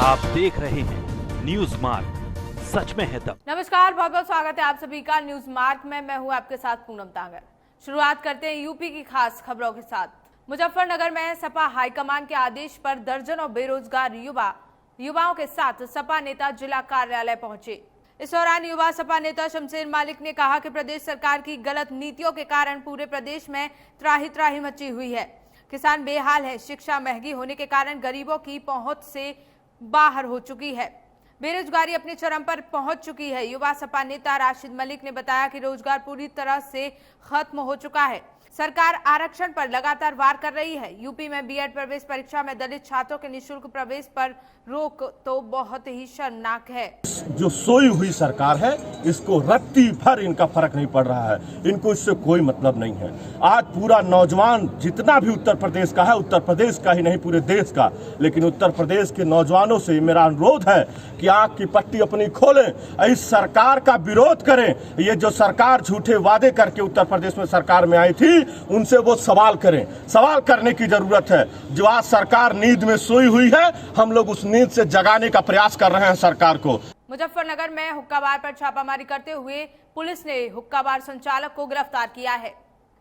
आप देख रहे हैं न्यूज मार्ग, सच में है दम। नमस्कार, बहुत बहुत स्वागत है आप सभी का न्यूज मार्ग में। मैं हूं आपके साथ पूनम तांगर। शुरुआत करते हैं यूपी की खास खबरों के साथ। मुजफ्फरनगर में सपा हाईकमान के आदेश पर दर्जनों बेरोजगार युवाओं के साथ सपा नेता जिला कार्यालय पहुंचे। इस दौरान युवा सपा नेता शमशेर मालिक ने कहा कि प्रदेश सरकार की गलत नीतियों के कारण पूरे प्रदेश में त्राही त्राही मची हुई है। किसान बेहाल है, शिक्षा महंगी होने के कारण गरीबों की पहुंच से बाहर हो चुकी है, बेरोजगारी अपने चरम पर पहुंच चुकी है। युवा सपा नेता राशिद मलिक ने बताया कि रोजगार पूरी तरह से खत्म हो चुका है। सरकार आरक्षण पर लगातार वार कर रही है। यूपी में बीएड प्रवेश परीक्षा में दलित छात्रों के निःशुल्क प्रवेश पर रोक तो बहुत ही शर्मनाक है। जो सोई हुई सरकार है, इसको रत्ती भर इनका फर्क नहीं पड़ रहा है। इनको इससे कोई मतलब नहीं है। आज पूरा नौजवान जितना भी उत्तर प्रदेश का है, उत्तर प्रदेश का ही नहीं पूरे देश का, लेकिन उत्तर प्रदेश के नौजवानों से मेरा अनुरोध है कि आंख की पट्टी अपनी खोलें, इस सरकार का विरोध करें। ये जो सरकार झूठे वादे करके उत्तर प्रदेश में सरकार में आई थी, उनसे वो सवाल करें। सवाल करने की जरूरत है। जो आज सरकार नींद में सोई हुई है, हम लोग उस नींद से जगाने का प्रयास कर रहे हैं सरकार को। मुजफ्फरनगर में हुक्का बार पर छापामारी करते हुए पुलिस ने हुक्का बार संचालक को गिरफ्तार किया है।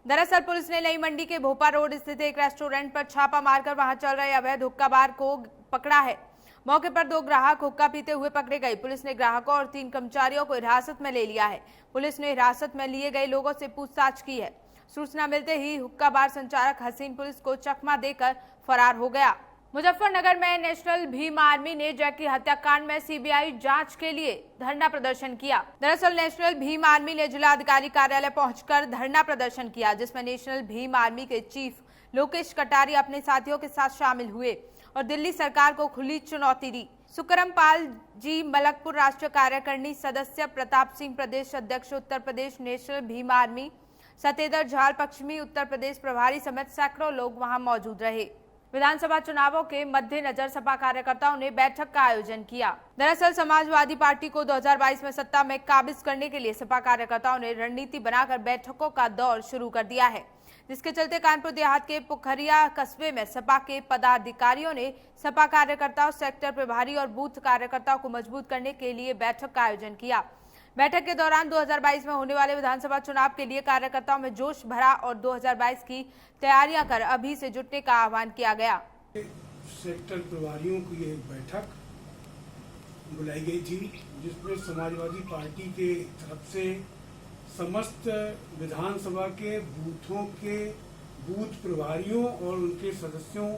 दरअसल पुलिस ने नई मंडी के भोपा रोड स्थित एक रेस्टोरेंट पर छापा मारकर वहां चल रहे अवैध हुक्का बार को पकड़ा है। मौके पर 2 ग्राहक हुक्का पीते हुए पकड़े गए। पुलिस ने ग्राहकों और 3 कर्मचारियों को हिरासत में ले लिया है। पुलिस ने हिरासत में लिए गए लोगों से पूछताछ की है। सूचना मिलते ही हुक्का बार संचालक हसीन पुलिस को चकमा देकर फरार हो गया। मुजफ्फरनगर में नेशनल भीम आर्मी ने जैकी हत्याकांड में सीबीआई जांच के लिए धरना प्रदर्शन किया। दरअसल नेशनल भीम आर्मी ने जिला अधिकारी कार्यालय पहुंचकर धरना प्रदर्शन किया, जिसमें नेशनल भीम आर्मी के चीफ लोकेश कटारिया अपने साथियों के साथ शामिल हुए और दिल्ली सरकार को खुली चुनौती दी। सुकरम पाल जी मलकपुर राष्ट्रीय कार्यकारिणी सदस्य, प्रताप सिंह प्रदेश अध्यक्ष उत्तर प्रदेश नेशनल भीम आर्मी, सतेंद्र झाल पश्चिमी उत्तर प्रदेश प्रभारी समेत सैकड़ों लोग वहां मौजूद रहे। विधानसभा चुनावों के मद्देनजर सपा कार्यकर्ताओं ने बैठक का आयोजन किया। दरअसल समाजवादी पार्टी को 2022 में सत्ता में काबिज करने के लिए सपा कार्यकर्ताओं ने रणनीति बनाकर बैठकों का दौर शुरू कर दिया है, जिसके चलते कानपुर देहात के पोखरिया कस्बे में सपा के पदाधिकारियों ने सपा कार्यकर्ताओं, सेक्टर प्रभारी और बूथ कार्यकर्ताओं को मजबूत करने के लिए बैठक का आयोजन किया। बैठक के दौरान 2022 में होने वाले विधानसभा चुनाव के लिए कार्यकर्ताओं में जोश भरा और 2022 की तैयारियां कर अभी से जुटने का आह्वान किया गया। सेक्टर प्रभारियों की एक बैठक बुलाई गई थी, जिसमें समाजवादी पार्टी के तरफ से समस्त विधानसभा के बूथों के बूथ प्रभारियों और उनके सदस्यों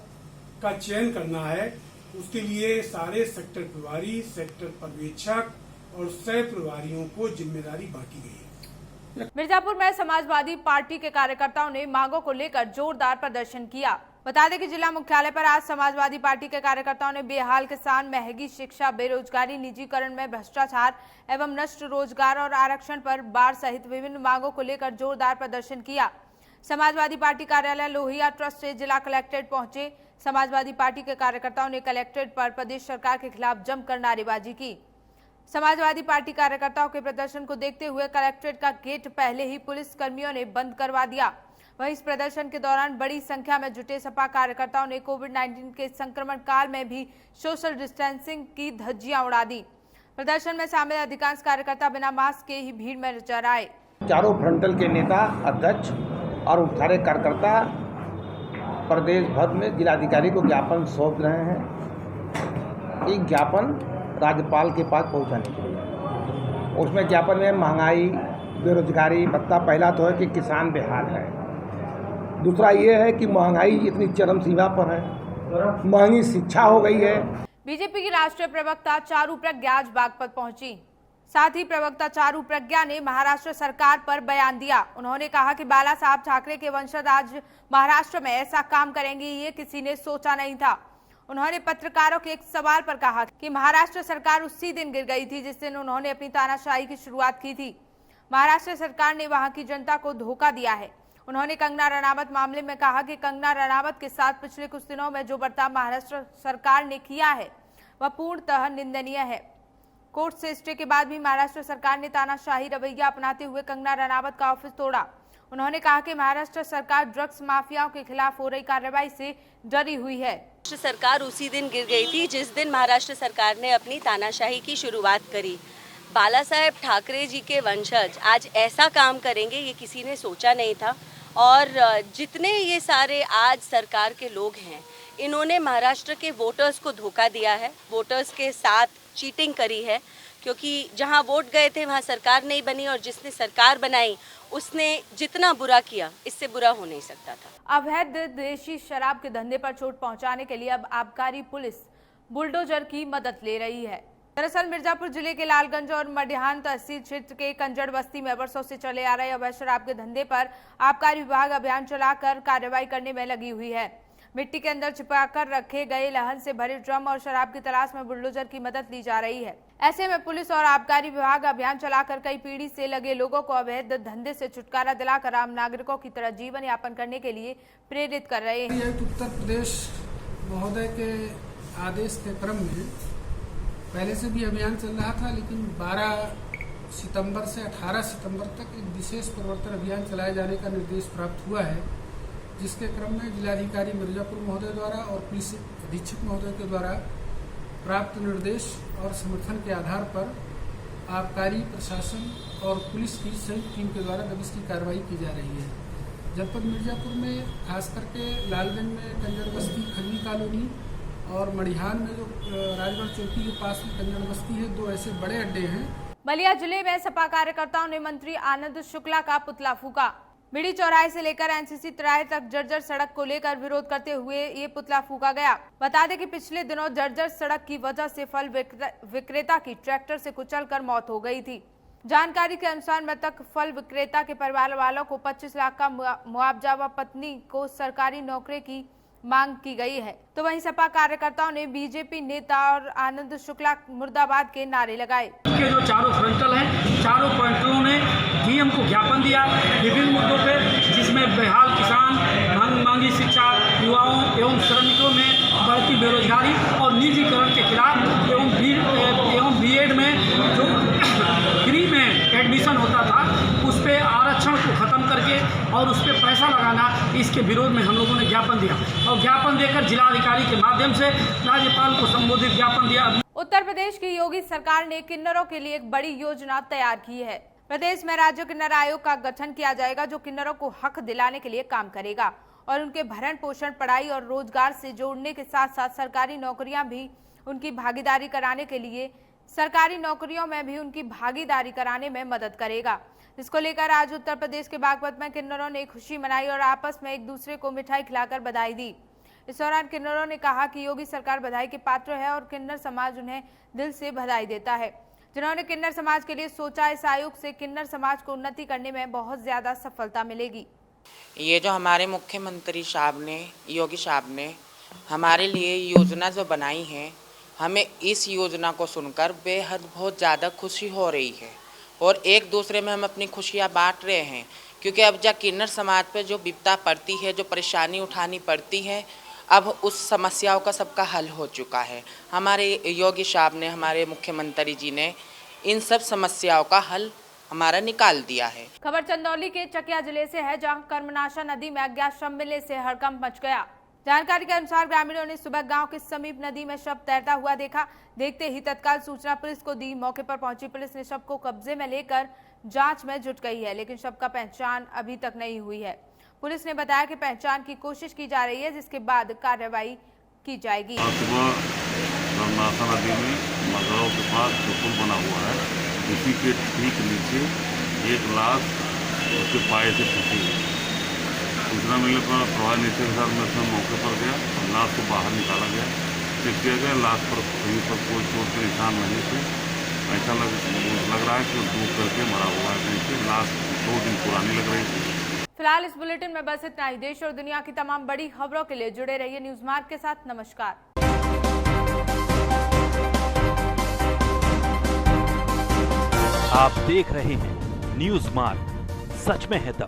का चयन करना है। उसके लिए सारे सेक्टर प्रभारी, सेक्टर पर्यवेक्षक और सह प्रभारियों को जिम्मेदारी बांटी गई है। मिर्जापुर में समाजवादी पार्टी के कार्यकर्ताओं ने मांगों को लेकर जोरदार प्रदर्शन किया। बता दें कि जिला मुख्यालय पर आज समाजवादी पार्टी के कार्यकर्ताओं ने बेहाल किसान, महंगी शिक्षा, बेरोजगारी, निजीकरण में भ्रष्टाचार एवं नष्ट रोजगार और आरक्षण पर बार सहित विभिन्न मांगों को लेकर जोरदार प्रदर्शन किया। समाजवादी पार्टी कार्यालय लोहिया ट्रस्ट से जिला कलेक्ट्रेट पहुंचे। समाजवादी पार्टी के कार्यकर्ताओं ने कलेक्ट्रेट पर प्रदेश सरकार के खिलाफ जमकर नारेबाजी की। समाजवादी पार्टी कार्यकर्ताओं के प्रदर्शन को देखते हुए कलेक्ट्रेट का गेट पहले ही पुलिस कर्मियों ने बंद करवा दिया। वहीं इस प्रदर्शन के दौरान बड़ी संख्या में जुटे सपा कार्यकर्ताओं ने कोविड-19 के संक्रमण काल में भी सोशल डिस्टेंसिंग की धज्जियां उड़ा दी। प्रदर्शन में शामिल अधिकांश कार्यकर्ता बिना मास्क के ही भीड़ में नजर आए। चारों फ्रंटल के नेता, अध्यक्ष और सारे कार्यकर्ता प्रदेश भर में जिलाधिकारी को ज्ञापन सौंप रहे हैं। एक ज्ञापन राज्यपाल के पास पहुंचाने के लिए। उसमें ज्ञापन में महंगाई, बेरोजगारी, भत्ता, पहला तो है कि किसान बेहाल है। दूसरा ये है कि महंगाई इतनी चरम सीमा पर है, महंगी शिक्षा हो गई है। बीजेपी की राष्ट्रीय प्रवक्ता चारू प्रज्ञा आज बागपत पहुंची। साथ ही प्रवक्ता चारू प्रज्ञा ने महाराष्ट्र सरकार पर बयान दिया। उन्होंने कहा कि बाला साहब ठाकरे के वंशज आज महाराष्ट्र में ऐसा काम करेंगे, ये किसी ने सोचा नहीं था। उन्होंने पत्रकारों के एक सवाल पर कहा कि महाराष्ट्र सरकार उसी दिन गिर गई थी जिस दिन उन्होंने अपनी तानाशाही की शुरुआत की थी। महाराष्ट्र सरकार ने वहां की जनता को धोखा दिया है। उन्होंने कंगना रनावत मामले में कहा कि कंगना रनावत के साथ पिछले कुछ दिनों में जो बर्ताव महाराष्ट्र सरकार ने किया है वह पूर्णतः निंदनीय है। कोर्ट से स्टे के बाद भी महाराष्ट्र सरकार ने तानाशाही रवैया अपनाते हुए कंगना रनावत का ऑफिस तोड़ा। उन्होंने कहा कि महाराष्ट्र सरकार ड्रग्स माफियाओं के खिलाफ हो रही कार्रवाई से डरी हुई है। महाराष्ट्र सरकार उसी दिन गिर गई थी जिस दिन महाराष्ट्र सरकार ने अपनी तानाशाही की शुरुआत करी। बाला साहेब ठाकरे जी के वंशज आज ऐसा काम करेंगे ये किसी ने सोचा नहीं था। और जितने ये सारे आज सरकार के लोग हैं, इन्होंने महाराष्ट्र के वोटर्स को धोखा दिया है, वोटर्स के साथ चीटिंग करी है, क्योंकि जहां वोट गए थे वहां सरकार नहीं बनी और जिसने सरकार बनाई उसने जितना बुरा किया इससे बुरा हो नहीं सकता था। अवैध देशी शराब के धंधे पर चोट पहुंचाने के लिए अब आबकारी पुलिस बुलडोजर की मदद ले रही है। दरअसल मिर्जापुर जिले के लालगंज और मडिहान तहसील क्षेत्र के कंजड़ बस्ती में वर्षों से चले आ रहे अवैध शराब के धंधे पर आबकारी विभाग अभियान चलाकर कार्रवाई करने में लगी हुई है। मिट्टी के अंदर छिपाकर रखे गए लहन से भरे ड्रम और शराब की तलाश में बुलडोजर की मदद ली जा रही है। ऐसे में पुलिस और आबकारी विभाग अभियान चलाकर कई पीढ़ी से लगे लोगों को अवैध धंधे से छुटकारा दिलाकर आम नागरिकों की तरह जीवन यापन करने के लिए प्रेरित कर रहे हैं। उत्तर प्रदेश महोदय के आदेश के क्रम में पहले से भी अभियान चल रहा था, लेकिन 12 सितंबर से 18 सितंबर तक एक विशेष प्रवर्तन अभियान चलाए जाने का निर्देश प्राप्त हुआ है, जिसके क्रम में जिलाधिकारी मिर्जापुर महोदय द्वारा और पुलिस अधीक्षक महोदय के द्वारा प्राप्त निर्देश और समर्थन के आधार पर आबकारी प्रशासन और पुलिस की संयुक्त टीम के द्वारा दबिश की कार्रवाई की जा रही है। जनपद मिर्जापुर में खास करके लालगंज में कंजड़ बस्ती खजवी कॉलोनी और मडिहान में जो राजगढ़ चौकी के पास में कंजड़ बस्ती है, 2 ऐसे बड़े अड्डे हैं। बलिया जिले में सपा कार्यकर्ताओं ने मंत्री आनंद शुक्ला का पुतला फूका। बिड़ी चौराहे से लेकर एनसीसी तिराहे तक जर्जर सड़क को लेकर विरोध करते हुए ये पुतला फूका गया। बता दें कि पिछले दिनों जर्जर सड़क की वजह से फल विक्रेता की ट्रैक्टर से कुचलकर मौत हो गई थी। जानकारी के अनुसार मृतक फल विक्रेता के परिवार वालों को 25 लाख का मुआवजा व पत्नी को सरकारी नौकरी की मांग की गई है। तो वहीं सपा कार्यकर्ताओं ने बीजेपी नेता और आनंद शुक्ला मुर्दाबाद के नारे लगाए। के जो चारों फ्रंटल हैं, चारों फ्रंटलों ने डीएम को ज्ञापन दिया विभिन्न मुद्दों पे, जिसमें बेहाल किसान, मांगी शिक्षा, युवाओं एवं श्रमिकों में बढ़ती बेरोजगारी और निजीकरण के खिलाफ एवं बीएड में जो फ्री में एडमिशन होता था उस पे आरक्षण को खत्म करके और उस पे पैसा लगाना, इसके विरोध में हम लोगों ने ज्ञापन दिया और ज्ञापन देकर जिलाधिकारी के माध्यम से राज्यपाल को संबोधित ज्ञापन दिया। उत्तर प्रदेश की योगी सरकार ने किन्नरों के लिए एक बड़ी योजना तैयार की है। प्रदेश में राज्य किन्नर आयोग का गठन किया जाएगा, जो किन्नरों को हक दिलाने के लिए काम करेगा और उनके भरण पोषण, पढ़ाई और रोजगार से जोड़ने के साथ साथ सरकारी नौकरियों में भी उनकी भागीदारी कराने में मदद करेगा। इसको लेकर आज उत्तर प्रदेश के बागपत में किन्नरों ने खुशी मनाई और आपस में एक दूसरे को मिठाई खिलाकर बधाई दी। इस दौरान किन्नरों ने कहा कि योगी सरकार बधाई के पात्र है और किन्नर समाज उन्हें दिल से बधाई देता है। जिन्होंने किन्नर समाज के लिए सोचा, इस आयोग से किन्नर समाज को उन्नति करने में बहुत ज्यादा सफलता मिलेगी। ये जो हमारे मुख्यमंत्री साहब ने, योगी साहब ने हमारे लिए योजना जो बनाई है, हमें इस योजना को सुनकर बेहद बहुत ज़्यादा खुशी हो रही है और एक दूसरे में हम अपनी खुशियाँ बांट रहे हैं, क्योंकि अब जब किन्नर समाज पे जो विपदा पड़ती है, जो परेशानी उठानी पड़ती है, अब उस समस्याओं का सबका हल हो चुका है। हमारे योगी साहब ने, हमारे मुख्यमंत्री जी ने इन सब समस्याओं का हल हमारा निकाल दिया है। खबर चंदौली के चकिया जिले से है, जहां कर्मनाशा नदी में अज्ञात शव मिलने से हड़कंप मच गया। जानकारी के अनुसार ग्रामीणों ने सुबह गांव के समीप नदी में शव तैरता हुआ देखा। देखते ही तत्काल सूचना पुलिस को दी। मौके पर पहुंची पुलिस ने शव को कब्जे में लेकर जांच में जुट गई है, लेकिन शव का पहचान अभी तक नहीं हुई है। पुलिस ने बताया कि पहचान की कोशिश की जा रही है, जिसके बाद कार्रवाई की जाएगी। सुबह कर्मनाशा नदी में मगरों के पास जो पुल बना हुआ है, उसी के ठीक नीचे एक लाश उसके पाए से फंसी है। सूचना मिलने पर प्रभारी निरीक्षक के साथ मैं मौके पर गया, लाश को बाहर निकाला गया, चेक किया गया, लाश पर कहीं पर कोई चोट के निशान नहीं थे। ऐसा लग रहा है कि डूब करके मरा हुआ है कहीं से। लाश 2 दिन पुरानी लग रही थी। फिलहाल इस बुलेटिन में बस इतना ही। देश और दुनिया की तमाम बड़ी खबरों के लिए जुड़े रहिए न्यूज मार्ग के साथ। नमस्कार। आप देख रहे हैं न्यूज मार्ग, सच में है तब।